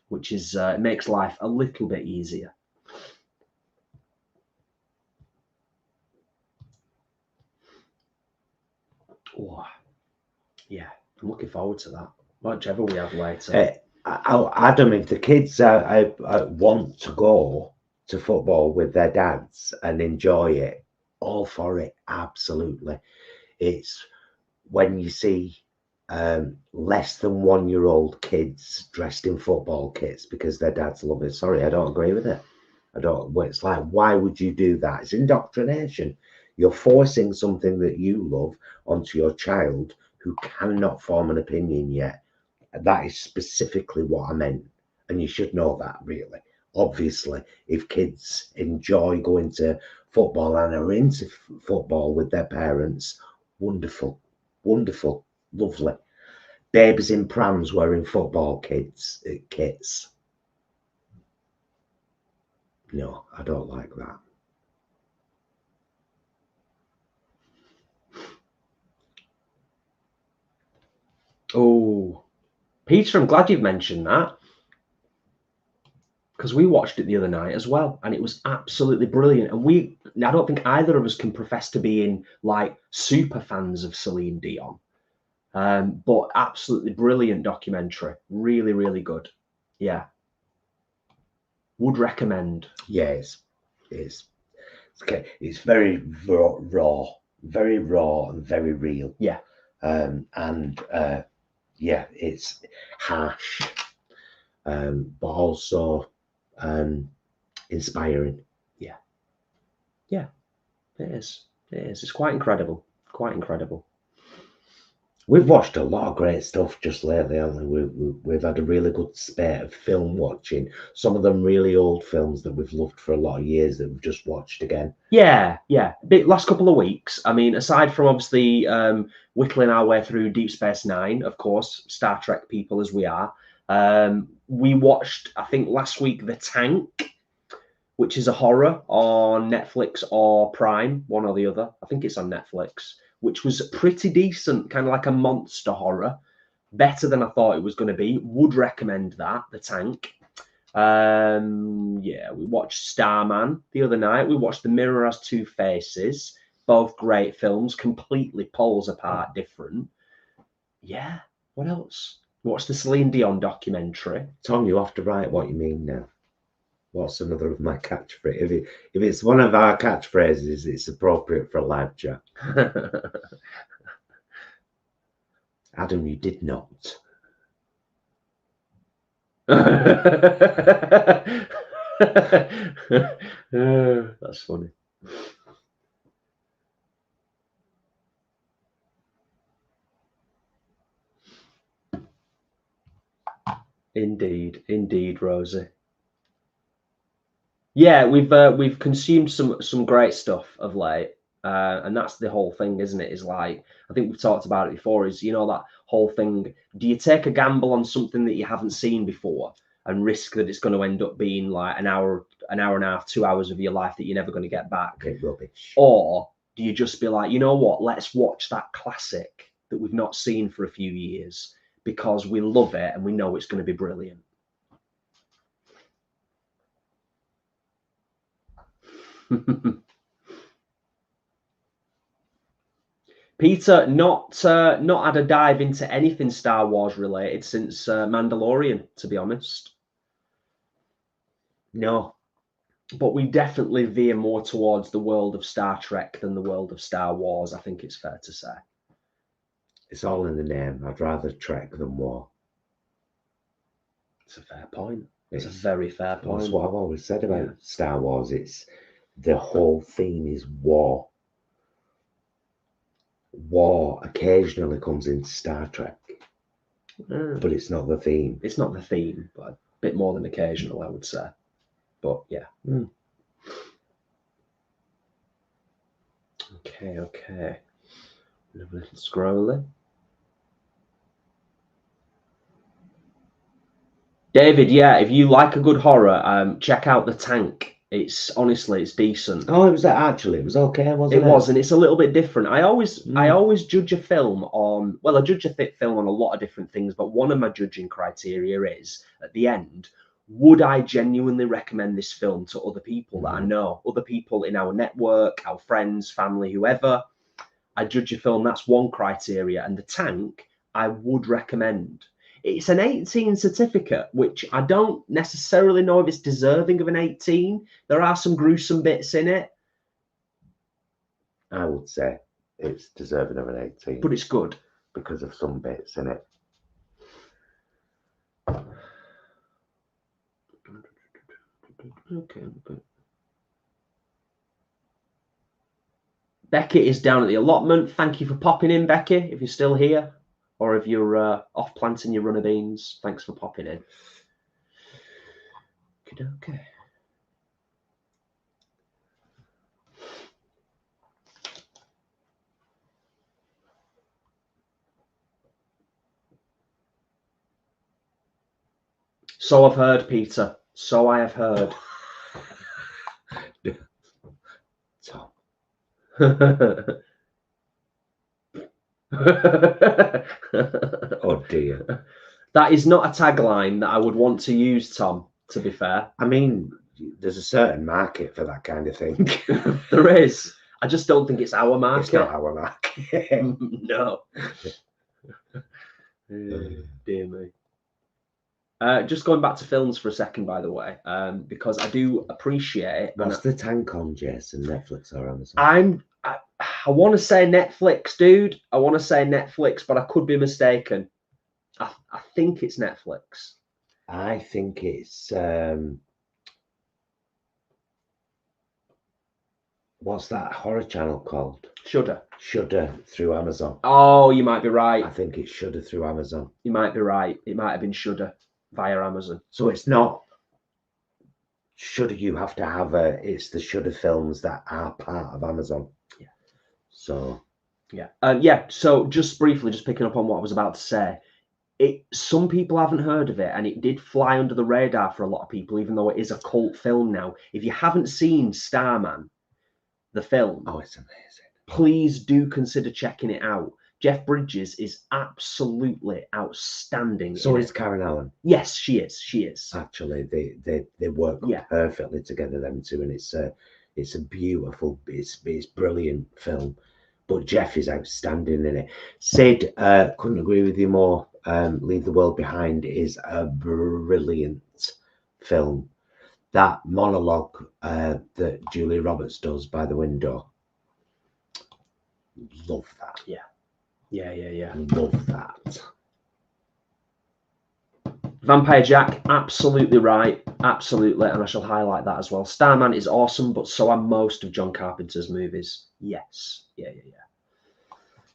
Which is it makes life a little bit easier. Oh. Yeah, I'm looking forward to that. Whichever we have later. Adam, if the kids want to go to football with their dads and enjoy it, all for it, absolutely. It's when you see less than 1-year-old kids dressed in football kits because their dads love it. Sorry, I don't agree with it. I don't. It's like, why would you do that? It's indoctrination. You're forcing something that you love onto your child who cannot form an opinion yet. That is specifically what I meant, and you should know that, really. Obviously, if kids enjoy going to football and are into football with their parents, wonderful, wonderful, lovely. Babies in prams wearing football kits. No, I don't like that. Oh, Peter, I'm glad you've mentioned that, because we watched it the other night as well, and it was absolutely brilliant. And I don't think either of us can profess to being like super fans of Celine Dion, but absolutely brilliant documentary. Really, really good. Yeah, would recommend. Yes, it's okay. It's very raw, very raw and very real. Yeah. Yeah, it's harsh, but also inspiring. Yeah, it is. It is. It's quite incredible. Quite incredible. We've watched a lot of great stuff just lately, haven't we? We've had a really good spate of film watching. Some of them really old films that we've loved for a lot of years that we've just watched again. Yeah. Last couple of weeks, I mean, aside from obviously whittling our way through Deep Space Nine, of course, Star Trek people as we are, we watched, I think last week, The Tank, which is a horror on Netflix or Prime, one or the other. I think it's on Netflix, which was pretty decent, kind of like a monster horror. Better than I thought it was going to be. Would recommend that, The Tank. Yeah, we watched Starman the other night. We watched The Mirror Has Two Faces. Both great films, completely poles apart, different. Yeah, what else? Watched the Celine Dion documentary. Tom, you have to write what you mean now. What's another of my catchphrases? If it's one of our catchphrases, it's appropriate for a live chat. Adam, you did not. That's funny. Indeed, Rosie. Yeah, we've consumed some great stuff of late, and that's the whole thing, isn't it? Is like, I think we've talked about it before. Is, you know, that whole thing? Do you take a gamble on something that you haven't seen before and risk that it's going to end up being like an hour and a half, 2 hours of your life that you're never going to get back? Okay, rubbish. Or do you just be like, you know what? Let's watch that classic that we've not seen for a few years because we love it and we know it's going to be brilliant. Peter, not had a dive into anything Star Wars related since Mandalorian, to be honest. No, but we definitely veer more towards the world of Star Trek than the world of Star Wars. I think it's fair to say. It's all in the name. I'd rather Trek than war. It's a fair point. It's a very fair point. That's what I've always said about Star Wars. It's the whole theme is war. War occasionally comes into Star Trek, but it's not the theme. It's not the theme, but a bit more than occasional, I would say. But yeah. Okay. A little scrolling. David, yeah, if you like a good horror, check out The Tank. It's honestly, it's decent. Oh, it was okay, wasn't it? It was, and it's a little bit different. I always judge a film on, well, I judge a film on a lot of different things, but one of my judging criteria is, at the end, would I genuinely recommend this film to other people that I know, other people in our network, our friends, family, whoever? I judge a film, that's one criteria. And The Tank, I would recommend. It's an 18 certificate, which I don't necessarily know if it's deserving of an 18. There are some gruesome bits in it. I would say it's deserving of an 18. But it's good. Because of some bits in it. Okay. Becky is down at the allotment. Thank you for popping in, Becky, if you're still here. Or if you're off planting your runner beans, thanks for popping in. Okay. So I've heard, Peter. So I have heard. Tom. Oh dear. That is not a tagline that I would want to use, Tom, to be fair. I mean, there's a certain market for that kind of thing. There is. I just don't think it's our market. It's not our market. No. Dear me. Just going back to films for a second, by the way, because I do appreciate. What's the tank on, Jason? Netflix or Amazon? I want to say Netflix, dude. I want to say Netflix, but I could be mistaken. I think it's Netflix. I think it's what's that horror channel called? Shudder. Shudder through Amazon. Oh, you might be right. I think it's Shudder through Amazon. You might be right. It might have been Shudder via Amazon. So it's not Shudder. You have to have it's the Shudder films that are part of Amazon. Yeah. So. Yeah. Yeah. So just briefly, just picking up on what I was about to say. Some people haven't heard of it, and it did fly under the radar for a lot of people, even though it is a cult film now. If you haven't seen Starman, the film, oh, it's amazing. Please do consider checking it out. Jeff Bridges is absolutely outstanding. So is Karen Allen. Yes, she is. She is. Actually, they work perfectly together, them two, and it's a beautiful, it's brilliant film. But Jeff is outstanding in it. Sid, couldn't agree with you more. Leave the World Behind is a brilliant film. That monologue that Julia Roberts does by the window, love that. Yeah. Love that. Vampire Jack, absolutely right. Absolutely. And I shall highlight that as well. Starman is awesome, but so are most of John Carpenter's movies. Yes. Yeah.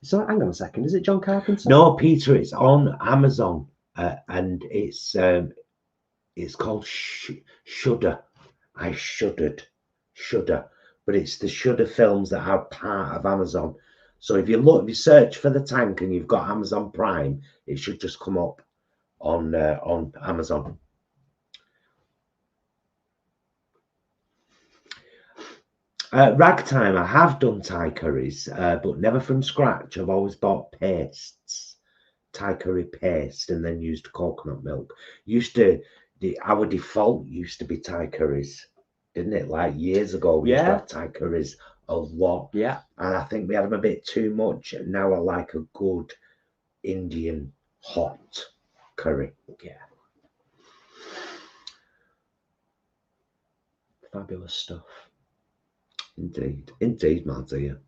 So hang on a second. Is it John Carpenter? No, Peter, it's on Amazon. And it's called Shudder. I shuddered. Shudder. But it's the Shudder films that are part of Amazon. So if you search for the tank and you've got Amazon Prime, it should just come up on Amazon. Ragtime, I have done Thai curries, but never from scratch. I've always bought pastes, Thai curry paste, and then used coconut milk. Our default used to be Thai curries, didn't it? Like years ago, we used to have Thai curries a lot. Yeah. And I think we had them a bit too much. And now I like a good Indian hot curry. Yeah. Fabulous stuff. Indeed, my dear.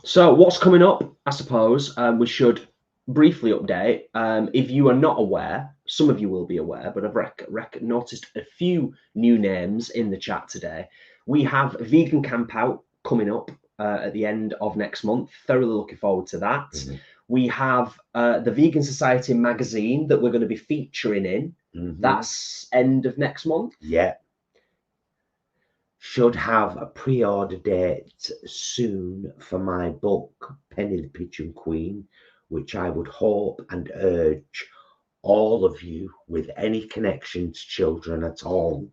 So what's coming up, I suppose, we should briefly update. If you are not aware, some of you will be aware, but I've noticed a few new names in the chat today. We have Vegan Camp Out coming up at the end of next month. Thoroughly looking forward to that. Mm-hmm. We have the Vegan Society magazine that we're going to be featuring in. Mm-hmm. That's end of next month. Yeah. Should have a pre-order date soon for my book, Penny the Pigeon Queen, which I would hope and urge all of you with any connection to children at all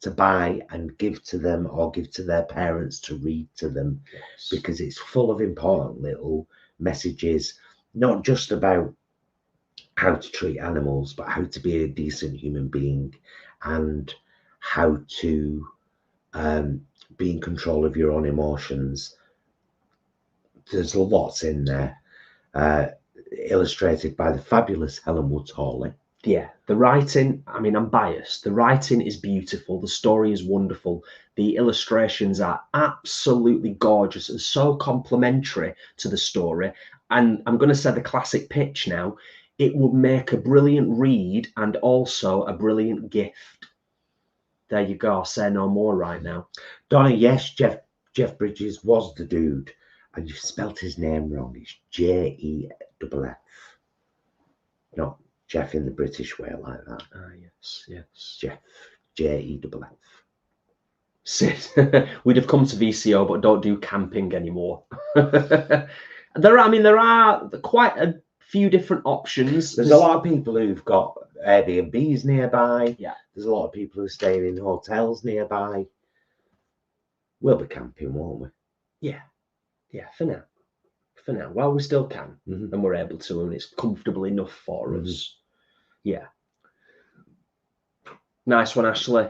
to buy and give to them or give to their parents to read to them. Yes. Because it's full of important little messages, not just about how to treat animals, but how to be a decent human being and how to be in control of your own emotions there's lots in there, illustrated by the fabulous Helen Woods-Hawley. Yeah, the writing, I mean, I'm biased. The writing is beautiful. The story is wonderful. The illustrations are absolutely gorgeous and so complementary to the story. And I'm going to say the classic pitch now. It would make a brilliant read and also a brilliant gift. There you go. I'll say no more right now. Donna, yes, Jeff Bridges was the dude. And you spelt his name wrong. It's Jeff. Not Jeff in the British way like that. Ah, yes, yes. Jeff. Jeff. Sid, we'd have come to VCO, but don't do camping anymore. There are quite a few different options. There's a lot of people who've got Airbnbs nearby. Yeah. There's a lot of people who are staying in hotels nearby. We'll be camping, won't we? Yeah. Yeah, for now. For now. While we still can, and we're able to, and it's comfortable enough for us. Yeah. Nice one, Ashley.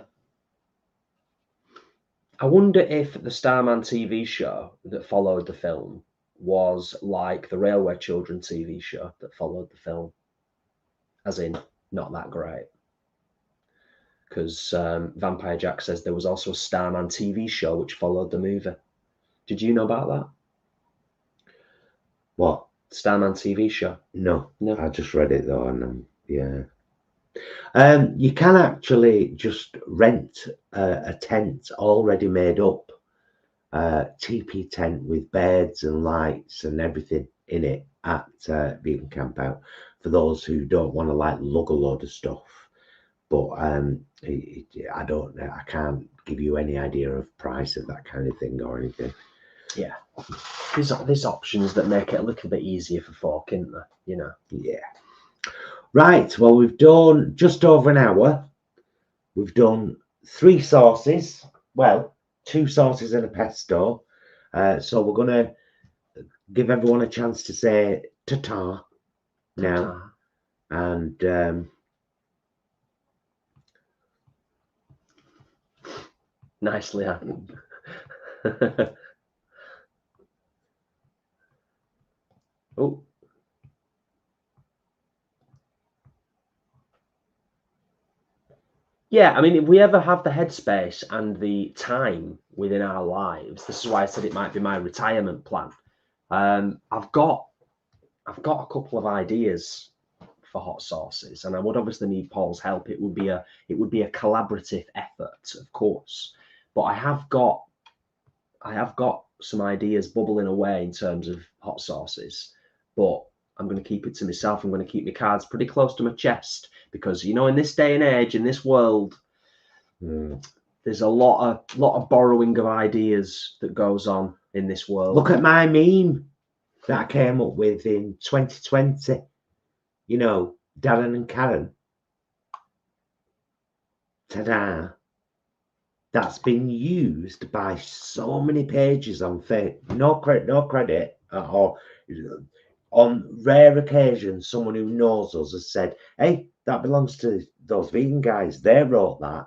I wonder if the Starman TV show that followed the film was like the Railway Children TV show that followed the film. As in, not that great. Because Vampire Jack says there was also a Starman TV show which followed the movie. Did you know about that? What? Starman TV show? No. No. I just read it though, and yeah. You can actually just rent a tent already made up, teepee tent with beds and lights and everything in it at Vegan Camp Out for those who don't want to like lug a load of stuff. But I don't know. I can't give you any idea of price of that kind of thing or anything. Yeah. There's options that make it a little bit easier for folk, isn't there? You know. Yeah. Right. Well, we've done just over an hour. We've done 3 sauces. Well, 2 sauces and a pesto. So we're going to give everyone a chance to say ta-ta now. And nicely happened. Oh. Yeah, I mean, if we ever have the headspace and the time within our lives, this is why I said it might be my retirement plan. I've got a couple of ideas for hot sauces, and I would obviously need Paul's help. It would be a collaborative effort, of course. But I have got some ideas bubbling away in terms of hot sauces, but I'm going to keep it to myself. I'm going to keep my cards pretty close to my chest because, you know, in this day and age, in this world, there's a lot of borrowing of ideas that goes on in this world. Look at my meme that I came up with in 2020. You know, Darren and Karen. Ta-da. That's been used by so many pages on Facebook. No credit, or on rare occasions, someone who knows us has said, hey, that belongs to those vegan guys. They wrote that.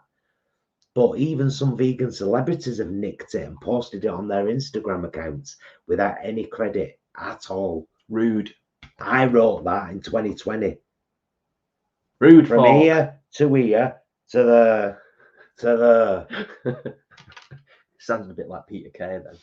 But even some vegan celebrities have nicked it and posted it on their Instagram accounts without any credit at all. Rude. I wrote that in 2020. Rude. From here to here to the Sounded a bit like Peter Kay then.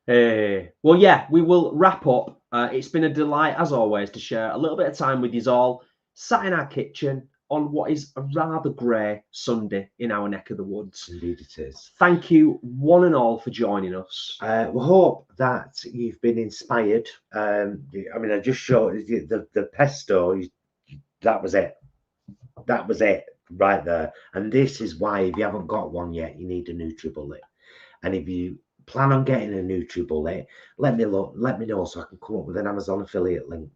Hey. Well, yeah, we will wrap up. It's been a delight, as always, to share a little bit of time with you all, sat in our kitchen on what is a rather grey Sunday in our neck of the woods. Indeed it is. Thank you, one and all, for joining us. We hope that you've been inspired. I mean, I just showed you the pesto. That was it. That was it right there. And this is why, if you haven't got one yet, you need a NutriBullet. And if you plan on getting a NutriBullet, let me know so I can come up with an Amazon affiliate link.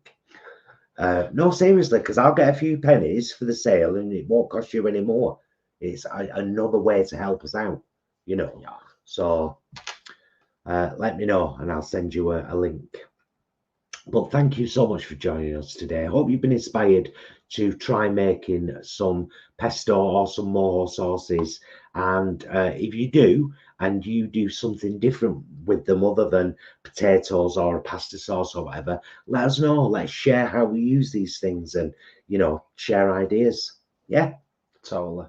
No, seriously, because I'll get a few pennies for the sale and it won't cost you any more. It's another way to help us out, you know. Yeah. So let me know and I'll send you a link. But thank you so much for joining us today. I hope you've been inspired to try making some pesto or some Mojo sauces. And if you do, and you do something different with them other than potatoes or a pasta sauce or whatever, let us know. Let's share how we use these things and, you know, share ideas. Yeah. Totally.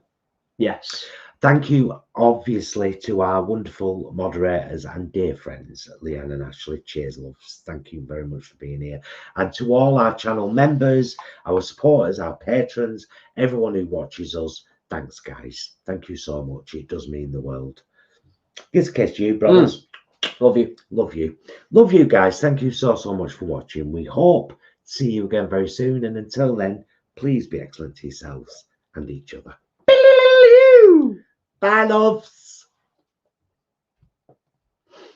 Yes. Thank you, obviously, to our wonderful moderators and dear friends, Leanne and Ashley. Cheers, loves. Thank you very much for being here. And to all our channel members, our supporters, our patrons, everyone who watches us, thanks, guys. Thank you so much. It does mean the world. Kiss, kiss you, brothers. Love you. Love you. Love you, guys. Thank you so much for watching. We hope to see you again very soon. And until then, please be excellent to yourselves and each other. Bye, loves.